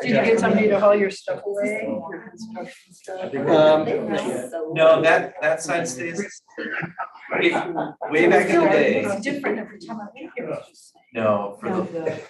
Did you get somebody to haul your stuff away? No, that side stays. Way back in the day, It's different every time I leave here. no, for the,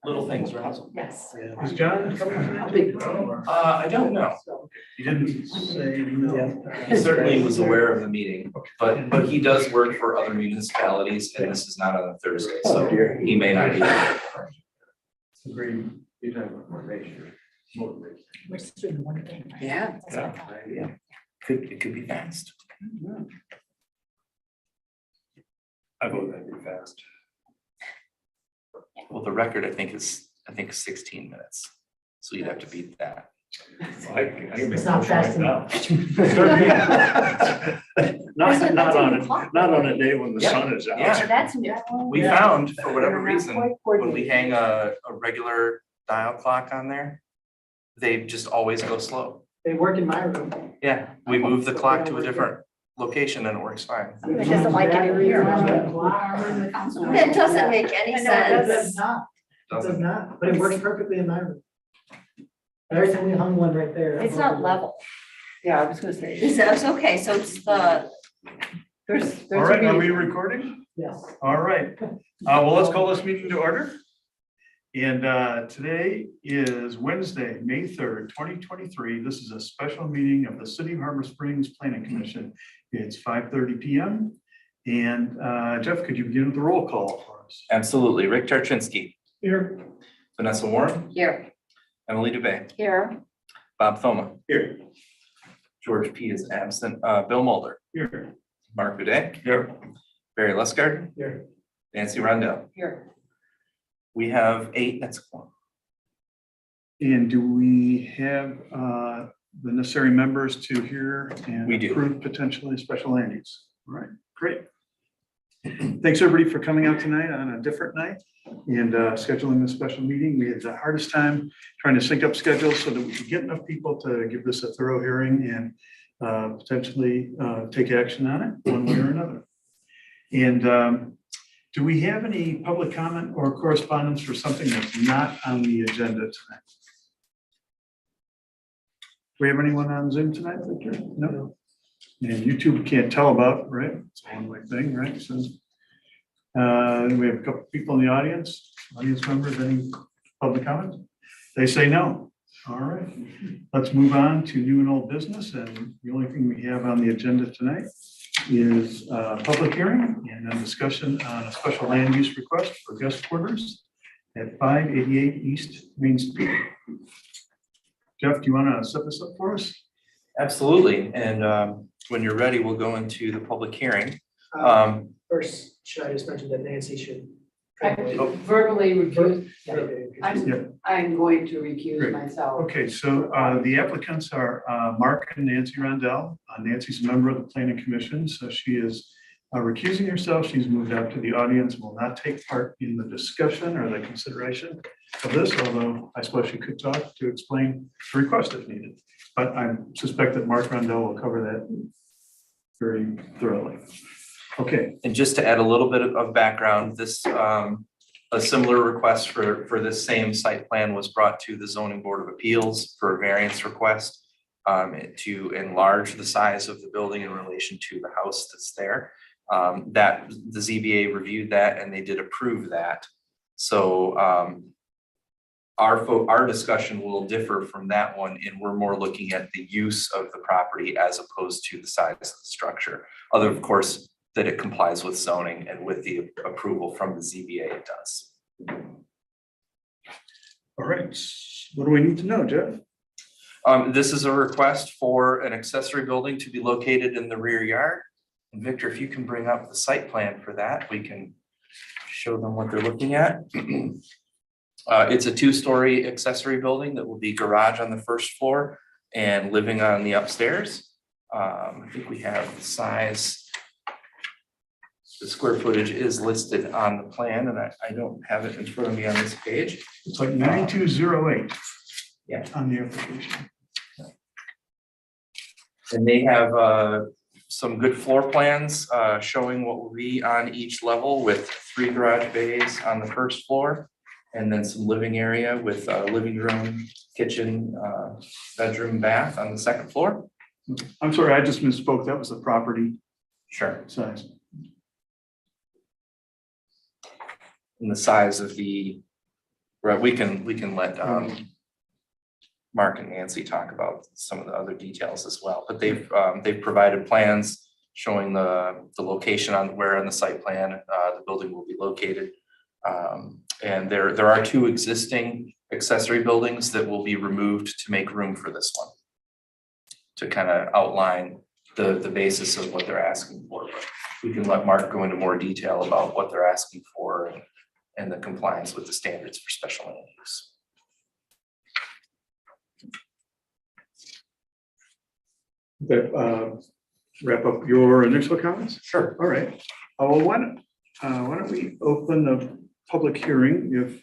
little things, right? Yes. Is John coming tonight? I don't know. He didn't say no. He certainly was aware of the meeting, but he does work for other municipalities and this is not on a Thursday, so he may not be. Agreed. We're still in one thing. Right? Yeah. That's what I thought. It could be fast. I vote that'd be fast. Well, the record, I think 16 minutes. So you'd have to beat that. It's not fast enough. Not on a day when the sun is out. Yeah. That's. We found, for whatever reason, when we hang a regular dial clock on there, they just always go slow. They work in my room. Yeah, we move the clock to a different location and it works fine. It doesn't like it in here. That doesn't make any I know, it does sense. not, it does Doesn't. not, but it works perfectly in my room. Every time we hung one right there. It's not level. Yeah, I was gonna say. It's okay, so it's the, there's. All right, are we recording? Yes. All right. Well, let's call this meeting to order. And today is Wednesday, May 3rd, 2023. This is a special meeting of the City of Harbor Springs Planning Commission. It's 5:30 p.m. And Jeff, could you begin with the roll call for us? Absolutely. Rick Tarczynski, Here. Vanessa Warren, Here. Emily Dubé, Here. Bob Thoma, Here. George P is absent, Bill Mulder, Here. Mark Boudet, Here. Barry Leskard, Here. Nancy Rondell. Here. We have 8, that's one. And do we have the necessary members to hear and We do. approve potentially special land use? All right, great. Thanks everybody for coming out tonight on a different night and scheduling this special meeting. We had the hardest time trying to sync up schedules so that we could get enough people to give this a thorough hearing and potentially take action on it one way or another. And do we have any public comment or correspondence for something that's not on the agenda tonight? Do we have anyone on Zoom tonight, Victor? No. And YouTube can't tell about, right? It's a one-way thing, right? So we have a couple people in the audience members, any public comments? They say no. All right, let's move on to new and old business. And the only thing we have on the agenda tonight is public hearing and then discussion on a special land use request for guest quarters at 588 East Main Street. Jeff, do you want to set this up for us? Absolutely. And when you're ready, we'll go into the public hearing. First, should I just mention that Nancy should? Verbally recuse, Yeah. I'm going to recuse Great. myself. Okay, so the applicants are Mark and Nancy Rondell. Nancy's a member of the planning commission, so she is recusing herself. She's moved out to the audience, will not take part in the discussion or the consideration of this, although I suppose she could talk to explain the request if needed. But I suspect that Mark Rondell will cover that very thoroughly. Okay, And just to add a little bit of background, this, a similar request for this same site plan was brought to the zoning board of appeals for a variance request to enlarge the size of the building in relation to the house that's there. That the ZBA reviewed that and they did approve that. So our discussion will differ from that one, and we're more looking at the use of the property as opposed to the size of the structure. Other, of course, that it complies with zoning, and with the approval from the ZBA, it does. all right. What do we need to know, Jeff? This is a request for an accessory building to be located in the rear yard. And Victor, if you can bring up the site plan for that, we can show them what they're looking at. It's a two-story accessory building that will be garage on the first floor and living on the upstairs. I think we have the size. The square footage is listed on the plan, and I don't have it in front of me on this page. It's like 9208. Yeah. On the application. And they have some good floor plans showing what will be on each level, with 3 garage bays on the first floor, and then some living area with living room, kitchen, bedroom, bath on the second floor. I'm sorry, I just misspoke. That was the property Sure. size. And the size of the, right, we can let Mark and Nancy talk about some of the other details as well, but they've provided plans showing the location on where on the site plan the building will be located. And there are 2 existing accessory buildings that will be removed to make room for this one, to kind of outline the basis of what they're asking for. But we can let Mark go into more detail about what they're asking for and the compliance with the standards for special land use. That wrap up your initial comments? Sure. All right. Well, why don't we open the public hearing if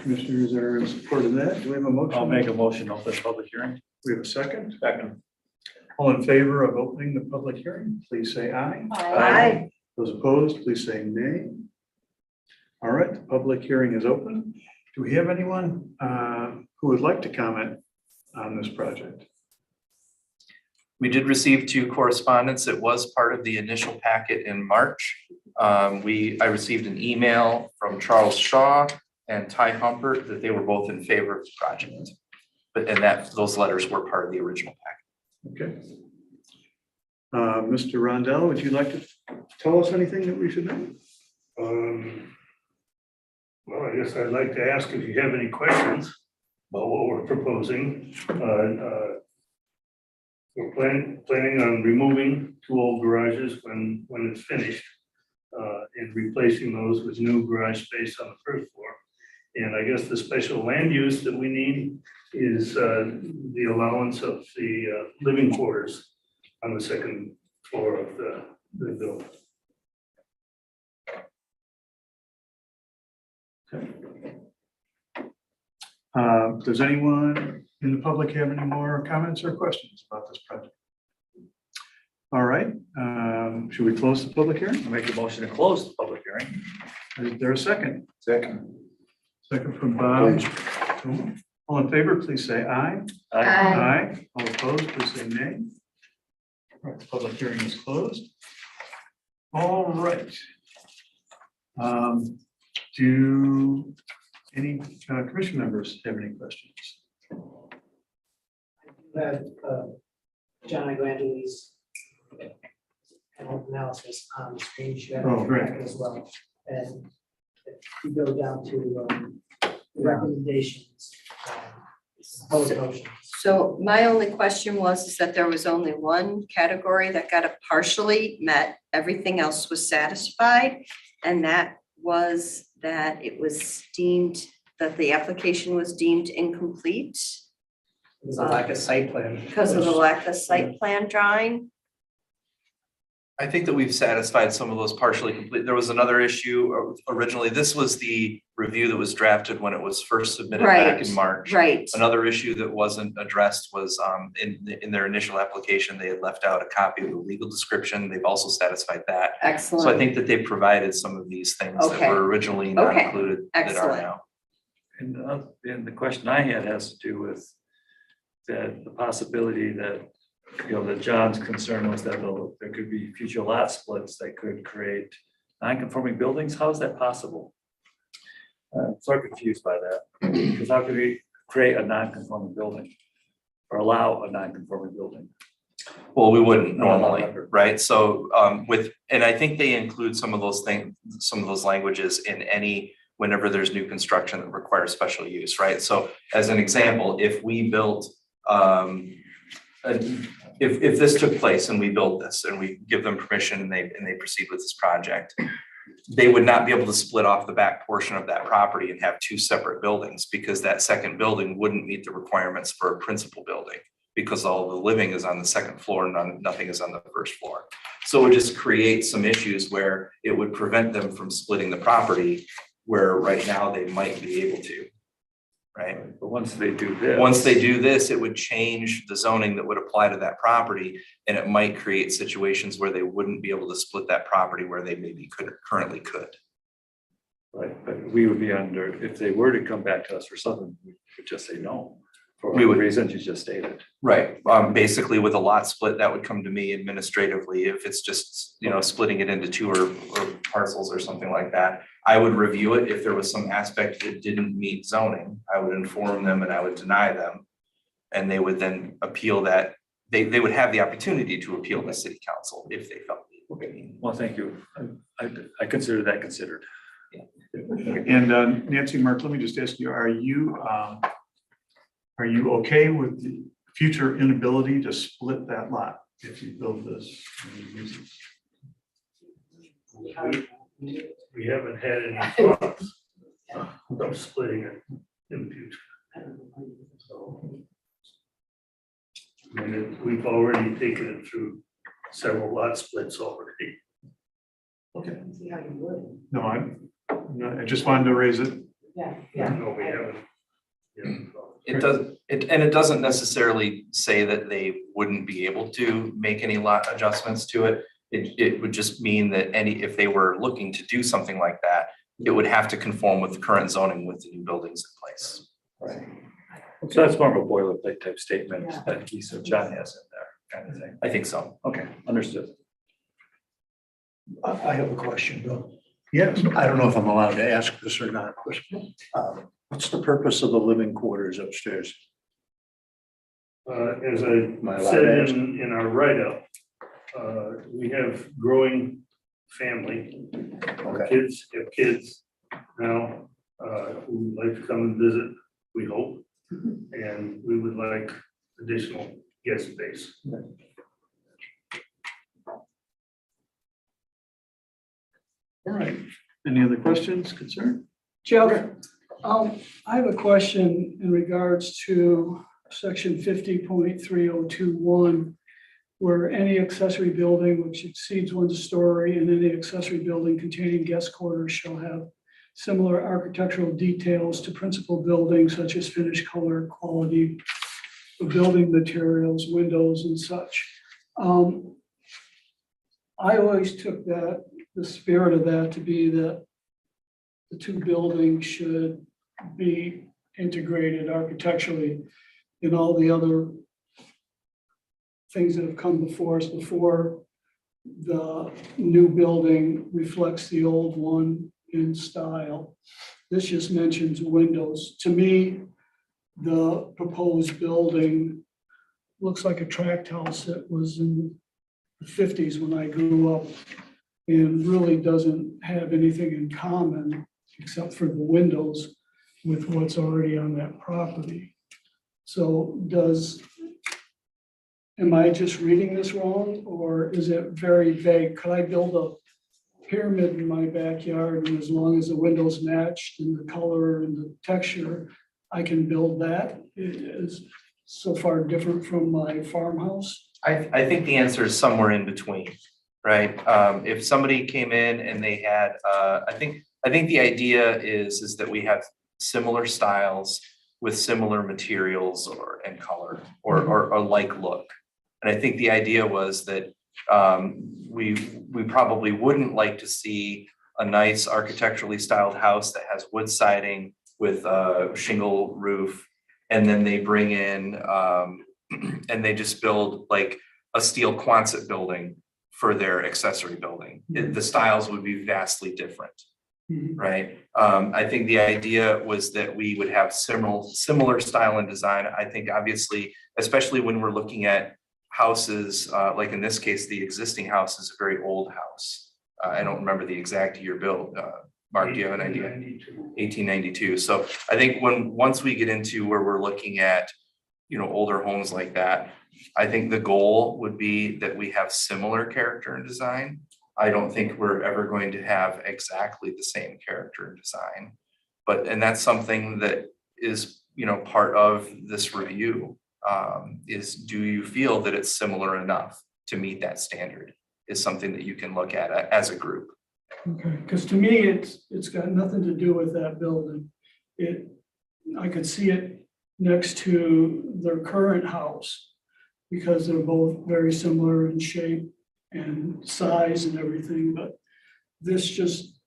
commissioners are in support of that? Do we have a motion? I'll make a motion to open the public hearing. We have a second. Second. All in favor of opening the public hearing, please say aye. Aye. Those opposed, please say nay. All right, the public hearing is open. Do we have anyone who would like to comment on this project? We did receive 2 correspondence. It was part of the initial packet in March. I received an email from Charles Shaw and Ty Humpert that they were both in favor of the project. And those letters were part of the original packet. Okay. Mr. Rondell, would you like to tell us anything that we should know? Well, I guess I'd like to ask if you have any questions about what we're proposing. We're planning on removing 2 old garages when it's finished and replacing those with new garage space on the first floor. And I guess the special land use that we need is the allowance of the living quarters on the second floor of the building. Does anyone in the public have any more comments or questions about this project? All right, should we close the public hearing? I'll make a motion to close the public hearing. Is there a second? Second. Second from Bob. All in favor, please say aye. Aye. All opposed, please say nay. All right, the public hearing is closed. All right. Do any commission members have any questions? That, John Grande's analysis on the screen, you have Oh, great. that as well. And if you go down to recommendations, proposed motions. So my only question was is that there was only one category that got it partially met. Everything else was satisfied. And that was that it was deemed, that the application was deemed incomplete There's a lack of site plan. because of the lack of site plan drawing. I think that we've satisfied some of those partially complete. There was another issue originally. This was the review that was drafted when it was first submitted back in March. Right. Another issue that wasn't addressed was in their initial application, they had left out a copy of the legal description. They've also satisfied that. So I Excellent. think that they provided some of these things that Okay. were originally not Okay. included that are Excellent. now. And the question I had has to do with that the possibility that, that John's concern was that there could be future lot splits that could create non-conforming buildings. How is that possible? I'm so confused by that, because how could we create a non-conforming building or allow a non-conforming building? Well, we wouldn't No, normally, not ever. right? So and I think they include some of those things, some of those languages in whenever there's new construction that requires special use, right? So as an example, if we built if this took place and we build this and we give them permission and they proceed with this project, they would not be able to split off the back portion of that property and have two separate buildings, because that second building wouldn't meet the requirements for a principal building, because all the living is on the second floor and nothing is on the first floor. So it would just create some issues where it would prevent them from splitting the property, where right now they might be able to, right? But once they do this. Once they do this, it would change the zoning that would apply to that property, and it might create situations where they wouldn't be able to split that property where they maybe currently could. Right, but we would be under, if they were to come back to us for something, we would just say no. For We the would. reasons you just stated. Right, basically with a lot split, that would come to me administratively. If it's just, splitting it into two or parcels or something like that, I would review it. If there was some aspect that didn't meet zoning, I would inform them and I would deny them. And they would then appeal that. They would have the opportunity to appeal the city council if they felt. Okay, well, thank you. I consider that considered. And Nancy, Mark, let me just ask you, are you okay with the future inability to split that lot if you build this? We haven't had any thoughts of splitting it in the future. So, we've already taken it through several lot splits already. Okay, See how you would. I just wanted to raise it. Yeah. No, we haven't. It doesn't necessarily say that they wouldn't be able to make any lot adjustments to it. It would just mean that if they were looking to do something like that, it would have to conform with the current zoning with the new buildings in place. Right. So that's more of a boilerplate type statement that John has in there, kind of thing. I think so. Okay, understood. I have a question, Bill. Yes. I don't know if I'm allowed to ask this or not. What's the purpose of the living quarters upstairs? As I Am I allowed said to ask? in our write-up, we have growing family. Our Okay. kids have kids now, who would like to come and visit, we hope. And we would like additional guest space. All right. Any other questions, concern? Jeff, I have a question in regards to section 50.3021, where any accessory building which exceeds 1 story and any accessory building containing guest quarters shall have similar architectural details to principal buildings such as finish, color, quality of building materials, windows and such. I always took that, the spirit of that to be that the two buildings should be integrated architecturally in all the other things that have come before us before the new building reflects the old one in style. This just mentions windows. To me, the proposed building looks like a tract house that was in the 50s when I grew up and really doesn't have anything in common except for the windows with what's already on that property. So am I just reading this wrong, or is it very vague? Could I build a pyramid in my backyard, and as long as the windows matched and the color and the texture, I can build that? It is so far different from my farmhouse. I think the answer is somewhere in between, right? If somebody came in and they had, I think the idea is that we have similar styles with similar materials and color or a like look. And I think the idea was that we probably wouldn't like to see a nice architecturally styled house that has wood siding with a shingle roof, and then they bring in and they just build like a steel Quonset building for their accessory building. The styles would be vastly different. Right. I think the idea was that we would have similar style and design. I think obviously, especially when we're looking at houses, like in this case, the existing house is a very old house. I don't remember the exact year built. Mark, do you have an idea? 1892. So I think once we get into where we're looking at, older homes like that, I think the goal would be that we have similar character and design. I don't think we're ever going to have exactly the same character and design, and that's something that is, part of this review. Is, do you feel that it's similar enough to meet that standard? Is something that you can look at as a group. Okay, because to me, it's got nothing to do with that building. I could see it next to their current house because they're both very similar in shape and size and everything, but this just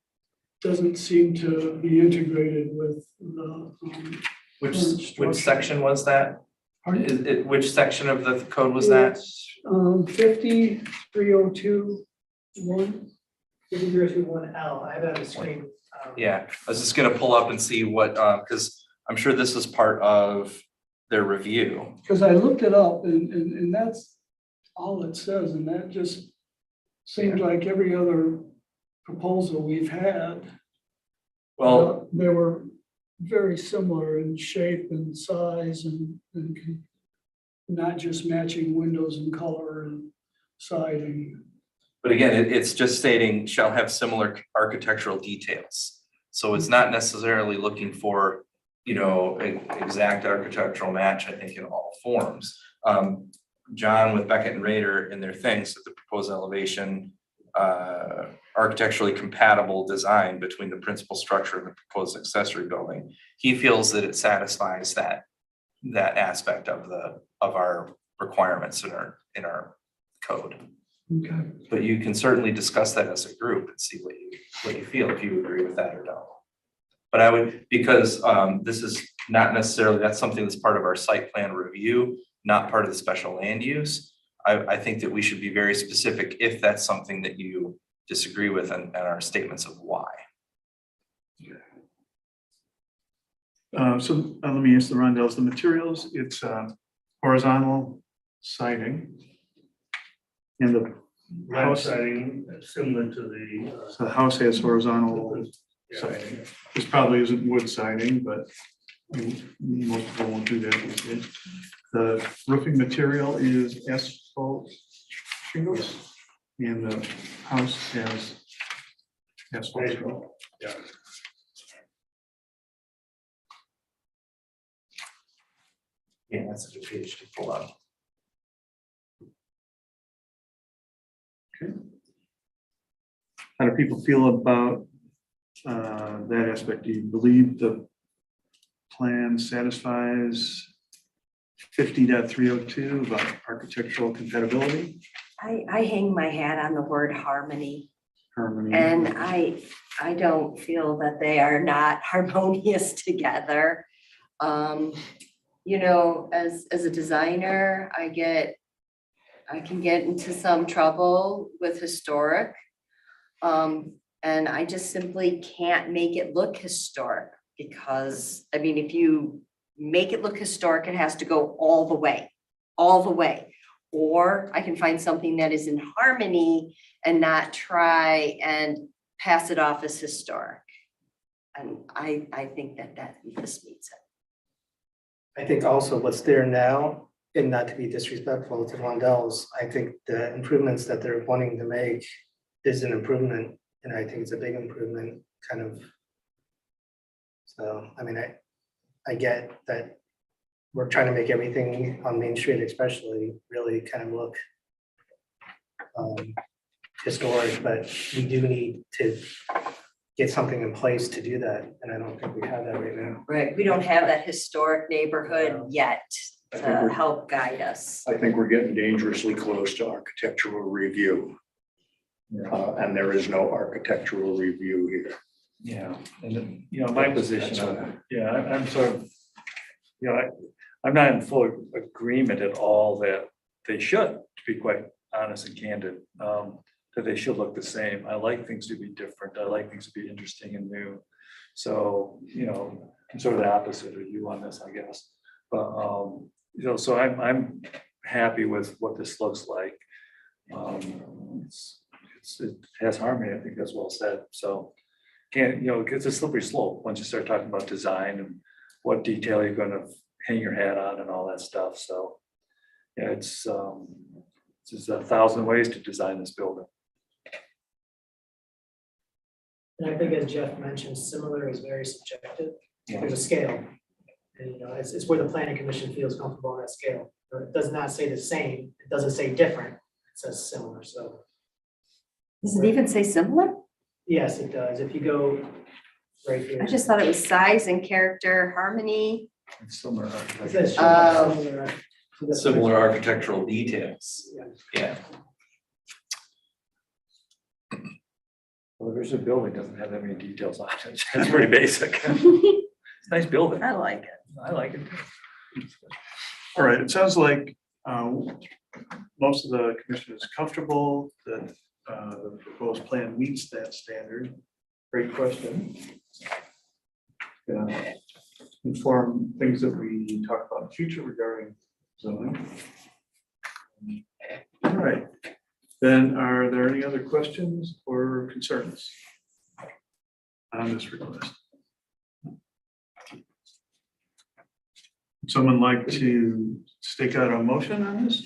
doesn't seem to be integrated with the. Which section was that? Pardon? Which section of the code was that? 50302 1. 5301L, I have it on the screen. Yeah, I was just gonna pull up and see what, because I'm sure this is part of their review. Because I looked it up and that's all it says, and that just seemed like every other proposal we've had. Well, They were very similar in shape and size and not just matching windows and color and siding. but again, it's just stating shall have similar architectural details. So it's not necessarily looking for, exact architectural match, I think, in all forms. John with Beckett and Rader in their things that the proposed elevation, architecturally compatible design between the principal structure and the proposed accessory building. He feels that it satisfies that aspect of our requirements in our code. Okay. But you can certainly discuss that as a group and see what you feel, if you agree with that or don't. But I would, because this is not necessarily, that's something that's part of our site plan review, not part of the special land use. I think that we should be very specific if that's something that you disagree with and our statements of why. So let me ask the Rondells, the materials, it's horizontal siding. And the Red house, siding, similar to so the house has horizontal yeah. siding. This probably isn't wood siding, but most people won't do that these days. The roofing material is asphalt shingles, and the house has asphalt shingles. Yeah. Yeah, that's a good page to pull up. How do people feel about that aspect? Do you believe the plan satisfies 50.302 about architectural compatibility? I hang my hat on the word harmony. Harmony. And I don't feel that they are not harmonious together. You know, as a designer, I can get into some trouble with historic. And I just simply can't make it look historic because, I mean, if you make it look historic, it has to go all the way, all the way. Or I can find something that is in harmony and not try and pass it off as historic. And I think that this meets it. I think also what's there now, and not to be disrespectful to Rondell's, I think the improvements that they're wanting to make is an improvement, and I think it's a big improvement, kind of. So, I mean, I get that we're trying to make everything on Main Street especially really kind of look historic, but we do need to get something in place to do that, and I don't think we have that right now. Right, we don't have that historic neighborhood yet I think to we're- help guide us. I think we're getting dangerously close to architectural review. And there is no architectural review here. Yeah, and then, you know, my position, I'm sort of, you know, I'm not in full agreement at all that they should, to be quite honest and candid, that they should look the same. I like things to be different. I like things to be interesting and new. So, you know, I'm sort of the opposite of you on this, I guess. But, you know, so I'm happy with what this looks like. It has harmony, I think that's well said. So can't, you know, it's a slippery slope once you start talking about design and what detail you're gonna hang your hat on and all that stuff. So yeah, it's just 1,000 ways to design this building. And I think as Jeff mentioned, similar is very subjective. Yeah. There's a scale. And, you know, it's where the planning commission feels comfortable on that scale. But it does not say the same, it doesn't say different, it says similar, so. Does it even say similar? Yes, it does. If you go right here. I just thought it was size and character, harmony. It's similar. It says Oh. similar. So that's- Similar architectural details. Yeah. Well, there's a building, doesn't have that many details on it. It's pretty basic. It's a nice building. I like it. I like it. All right, it sounds like most of the commission is comfortable that the proposed plan meets that standard. Great question. Inform things that we talk about in the future regarding zoning. All right, then are there any other questions or concerns on this request? Would someone like to stake out a motion on this?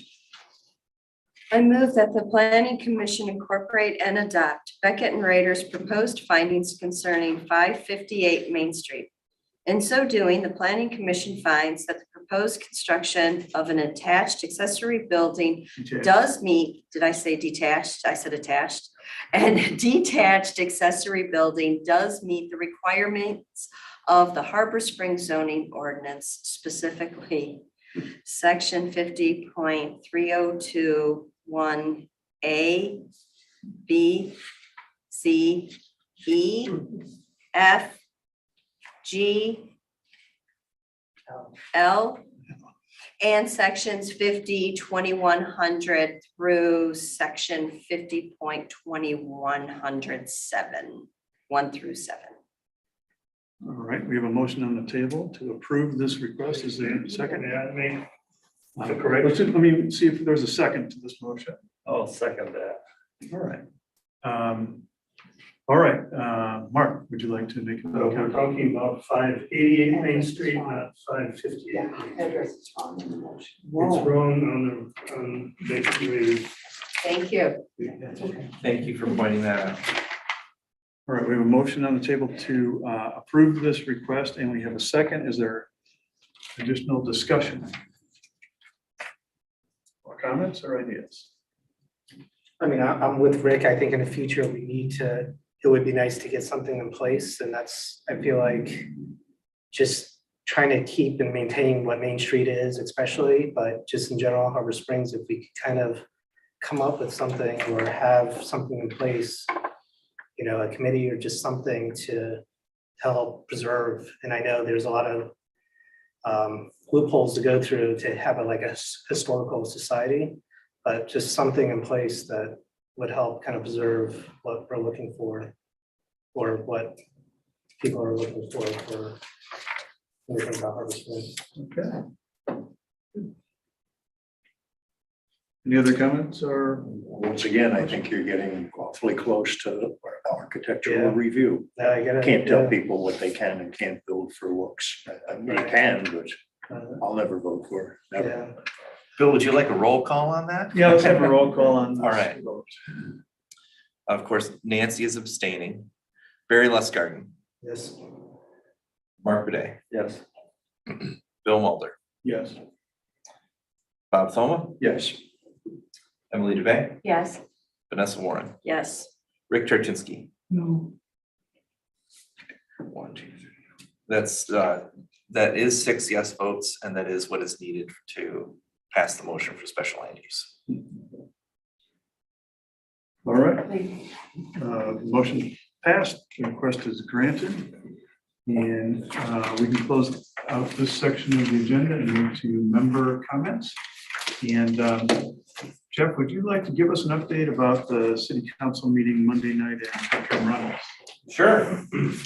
I move that the planning commission incorporate and adopt Beckett and Rader's proposed findings concerning 558 Main Street. In so doing, the planning commission finds that the proposed construction of an attached accessory building does meet, did I say detached? I said attached. And detached accessory building does meet the requirements of the Harbor Springs zoning ordinance, specifically section 50.3021A, B, C, E, F, G, L, and sections 50.2100 through section 50.2107, 1 through 7. All right, we have a motion on the table to approve this request. Is there a second? May I make Let a correction? me see if there's a second to this motion. I'll second that. All right, Mark, would you like to make a We're comment? talking about 588 Main Street, not 558. Yeah, address is wrong in the motion. It's wrong on Beckett and Rader. Thank you. Thank you for pointing that out. All right, we have a motion on the table to approve this request, and we have a second. Is there additional discussion? Or comments or ideas? I mean, I'm with Rick. I think in the future, we need to, it would be nice to get something in place, and that's, I feel like just trying to keep and maintain what Main Street is especially, but just in general, Harbor Springs, if we could kind of come up with something or have something in place, you know, a committee or just something to help preserve. And I know there's a lot of loopholes to go through to have like a historical society, but just something in place that would help kind of preserve what we're looking for, or what people are looking for when we think about Harbor Springs. Okay. Any other comments or? Once again, I think you're getting awfully close to architectural Yeah. review. Now I gotta. Can't tell people what they can and can't build for looks. I mean, you can, but I'll never vote for it. Never. Yeah, Bill, would you like a roll call on that? Yeah, let's have a roll call on. All right. Of course, Nancy is abstaining. Barry Lustgarten, yes, Mark Bede, Yes. Bill Mulder, Yes. Bob Thoma, Yes. Emily DeBay, Yes. Vanessa Warren, Yes. Rick Tarczynski. No, 1, 2, 3. That's, that is 6 yes votes, and that is what is needed to pass the motion for special land use. All right. Motion passed, the request is granted. And we can close out this section of the agenda and move to member comments. And Jeff, would you like to give us an update about the city council meeting Monday night at Spectrum Runnels? Sure.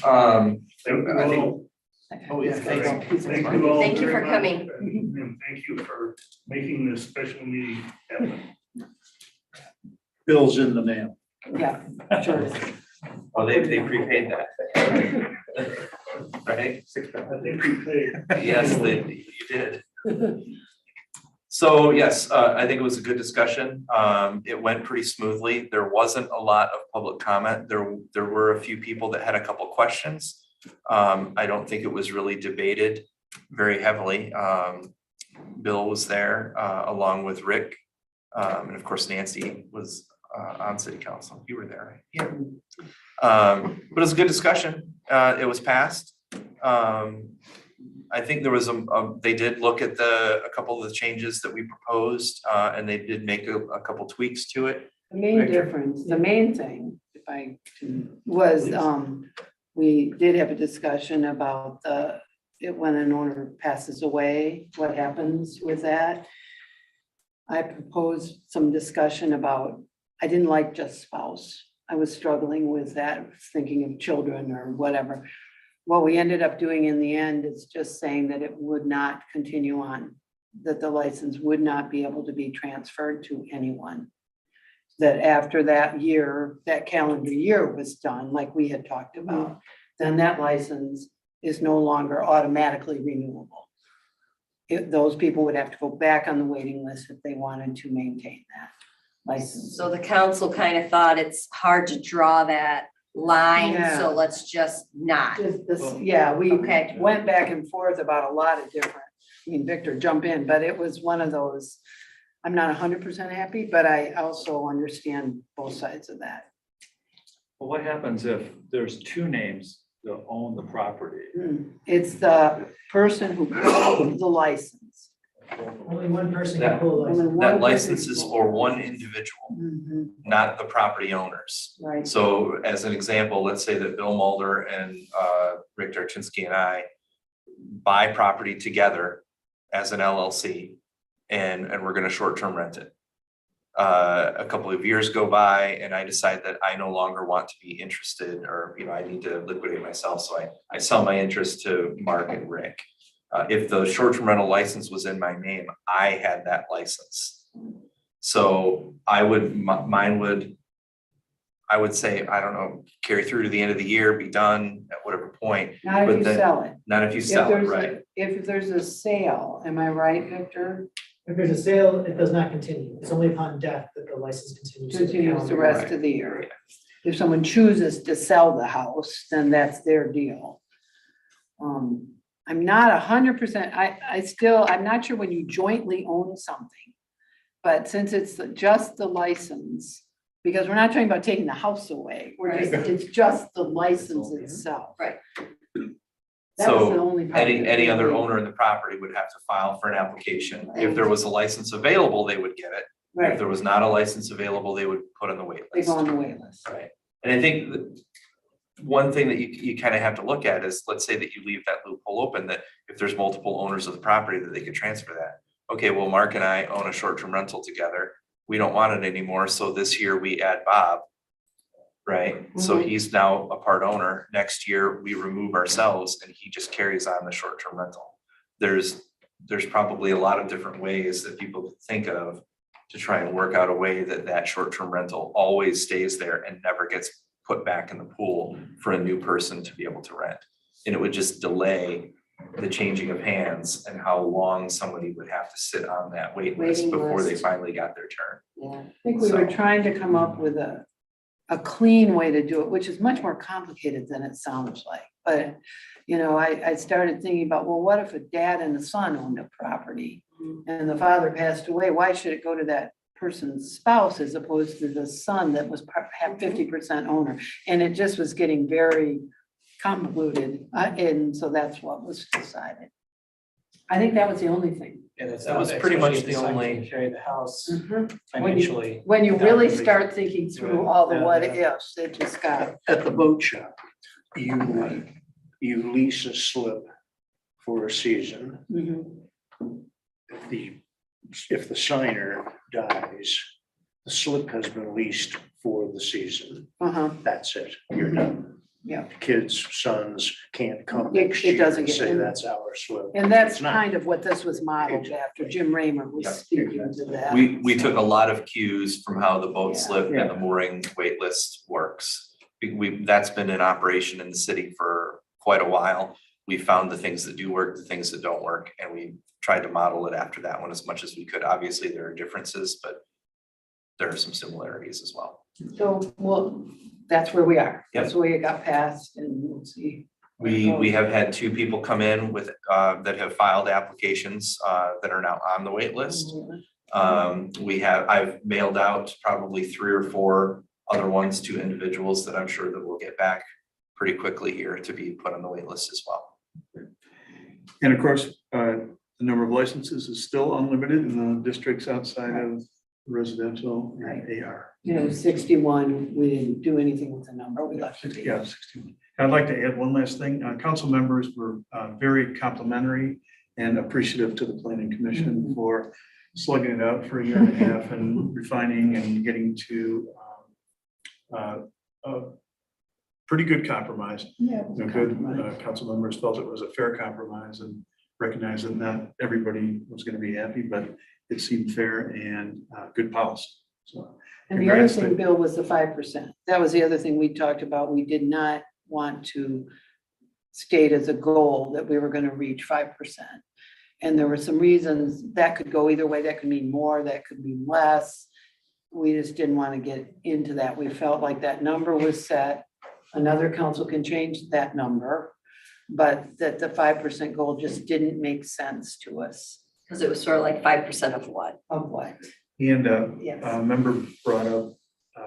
I think. Oh, yeah, thanks. Thank you all Thank you very for much, coming. And thank you for making this special meeting happen. Bill's in the mail. Yeah, sure. Oh, they prepaid that. Right? I think we paid. Yes, you did. So yes, I think it was a good discussion. It went pretty smoothly. There wasn't a lot of public comment. There were a few people that had a couple questions. I don't think it was really debated very heavily. Bill was there along with Rick. And of course Nancy was on city council. You were there, right? Yeah. But it was a good discussion. It was passed. I think there was they did look at a couple of the changes that we proposed, and they did make a couple tweaks to it. The main Victor? difference, the main thing, if I can, was, we did have a discussion about when an owner passes away, what happens with that. I proposed some discussion about, I didn't like just spouse. I was struggling with that, thinking of children or whatever. What we ended up doing in the end is just saying that it would not continue on, that the license would not be able to be transferred to anyone. That after that year, that calendar year was done, like we had talked about, then that license is no longer automatically renewable. Those people would have to go back on the waiting list if they wanted to maintain that license. So the council kind of thought it's hard to draw that line, Yeah. so let's just not. Yeah, we Okay. went back and forth about a lot of different, I mean, Victor, jump in, but it was one of those, I'm not 100% happy, but I also understand both sides of that. Well, what happens if there's 2 names that own the property? It's the person who pulled the license. only one person can pull Only one That person license is can for pull. one individual, Mhm, not the property owners. right, So as an example, let's say that Bill Mulder and Rick Tarczynski and I buy property together as an LLC, and we're gonna short-term rent it. A couple of years go by and I decide that I no longer want to be interested, or, I need to liquidate myself, so I sell my interest to Mark and Rick. If the short-term rental license was in my name, I had that license. So mine would, I would say, I don't know, carry through to the end of the year, be done at whatever point, not if But you then- sell it. not if you If sell it, there's right? if there's a sale, am I right, Victor? If there's a sale, it does not continue. It's only upon death that the license continues. to the Continues the calendar. rest of the year. If someone chooses to sell the house, then that's their deal. I'm not 100%, I'm not sure when you jointly own something. But since it's just the license, because we're not talking about taking the house away, it's just the license itself. Right. That was the So only part any that other really- owner in the property would have to file for an application. If Right. there was a license available, they would get it. Right, there was not a license available, they would put on the wait they list. go on the wait list. Right, and I think that one thing that you kind of have to look at is, let's say that you leave that loophole open, that if there's multiple owners of the property, that they could transfer that. Okay, well, Mark and I own a short-term rental together, we don't want it anymore, so this year we add Bob. Right, so Mhm. he's now a part owner, next year we remove ourselves and he just carries on the short-term rental. There's probably a lot of different ways that people could think of to try and work out a way that that short-term rental always stays there and never gets put back in the pool for a new person to be able to rent. And it would just delay the changing of hands and how long somebody would have to sit on that wait list Waiting before they list. finally got their turn. Yeah, I think we were So- trying to come up with a clean way to do it, which is much more complicated than it sounds like. But, I started thinking about, well, what if a dad and a son owned a property and the father passed away? Why should it go to that person's spouse as opposed to the son that was have 50% owner? And it just was getting very convoluted. And so that's what was decided. I think that was the only thing. And it's That was pretty much the only- Carry the house When financially. you That really would be- start thinking through all the Yeah, what yeah. ifs, it just got. At the boat shop, you lease a slip for a season. If the signer dies, the slip has been leased for the season. Uh-huh, That's it. You're done. Yeah. Kids, sons can't come It- next it year doesn't and get- say that's our slip. and that's It's not. kind of what this was modeled after. Jim Raymer was Yeah. speaking to that. We took a lot of cues from how the boat Yeah. slip and the mooring wait list works. That's been in operation in the city for quite a while. We found the things that do work, the things that don't work, and we tried to model it after that one as much as we could. Obviously, there are differences, but there are some similarities as well. So, well, that's where we are. Yep. That's where it got passed and we'll see. We have had 2 people come in with that have filed applications that are now on the wait list. I've mailed out probably 3 or 4 other ones to individuals that I'm sure that will get back pretty quickly here to be put on the wait list as well. And of course, the number of licenses is still unlimited in the districts outside of residential and AR. 61, we didn't do anything with the number. We left it. Yeah, 61. I'd like to add one last thing. Council members were very complimentary and appreciative to the planning commission for slugging it out for a year and a half and refining and getting to a pretty good compromise. Yeah. Council members felt it was a fair compromise and recognized that not everybody was going to be happy, but it seemed fair and good policy. So And the other congrats thing, to- Bill, was the 5%. That was the other thing we talked about. We did not want to state as a goal that we were going to reach 5%. And there were some reasons that could go either way. That could mean more, that could mean less. We just didn't want to get into that. We felt like that number was set. Another council can change that number, but that the 5% goal just didn't make sense to us. Because it was sort of like 5% of what? Of what? And Yes. a member brought up,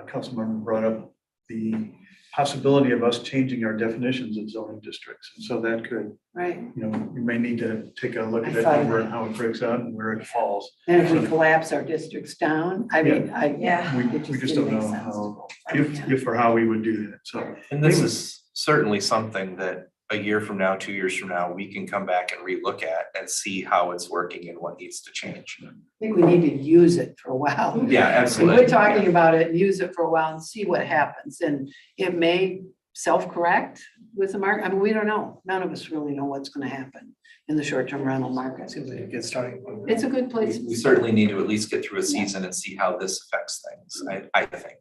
council member brought up the possibility of us changing our definitions of zoning districts. And so that could, Right? we may need to take a look at I that thought of number that. and how it breaks out and where it falls. And if we collapse our districts down, I mean, Yeah. We it just didn't don't make know sense. how, if or how we would do that. So And this is certainly something that a year from now, 2 years from now, we can come back and relook at and see how it's working and what needs to change. I think we need to use it for a while. Yeah, And absolutely. we're talking about it and use it for a while and see what happens. And it may self-correct with the market. I mean, we don't know. None of us really know what's going to happen in the short-term rental market. Seems like a good starting point. It's a good place. We certainly need to at least get through a season and see how this affects things, I think.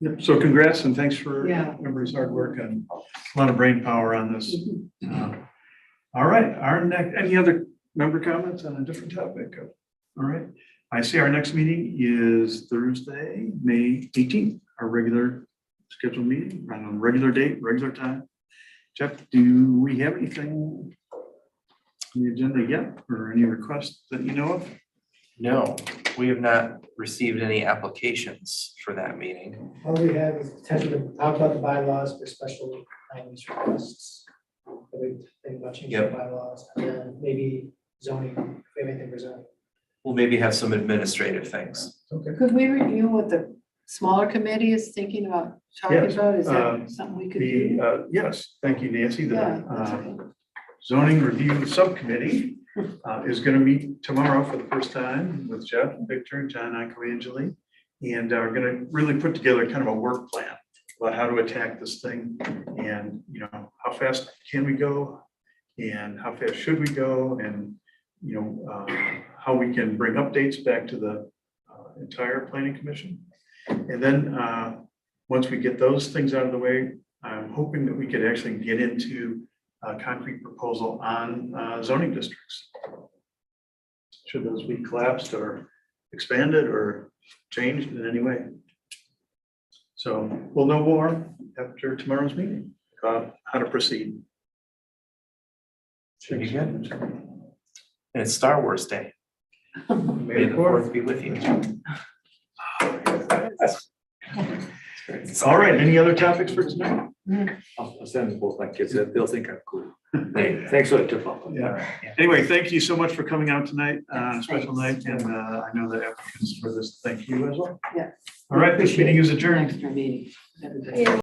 Yep, so congrats and thanks for Yeah. everybody's hard work and a lot of brain power on this. All right, our next, any other member comments on a different topic? All right, I see our next meeting is Thursday, May 18th, our regular scheduled meeting, on a regular date, regular time. Jeff, do we have anything on the agenda yet, or any requests that you know of? No, we have not received any applications for that meeing. All we have is potential to talk about the bylaws for special land use requests. That we think about changing the Yep. bylaws, and then maybe zoning, if we have anything for zoning. we'll maybe have some administrative things. Could we review what the smaller committee is thinking about talking Yes, about? Is that something we could do? Yes, thank you, Nancy. The Yeah, that's okay. zoning review subcommittee is going to meet tomorrow for the first time with Jeff, Victor, and John Iacobangeli. And are going to really put together kind of a work plan about how to attack this thing. And, you know, how fast can we go? And how fast should we go? And, you know, how we can bring updates back to the entire planning commission. And then, once we get those things out of the way, I'm hoping that we could actually get into a concrete proposal on zoning districts. Should those be collapsed or expanded or changed in any way? So we'll know more after tomorrow's meeting about how to proceed. Should be good. And it's Star Wars Day. May the fourth be with you. All right, any other topics for tonight? I'll send them both my kids. They'll think I'm cool. Thanks for the tip off. Yeah. Anyway, thank you so much for coming out tonight, on a special night, and I know the applicants for this. Thank you as well. Yeah. All right, this meeting is adjourned. Extra meeting.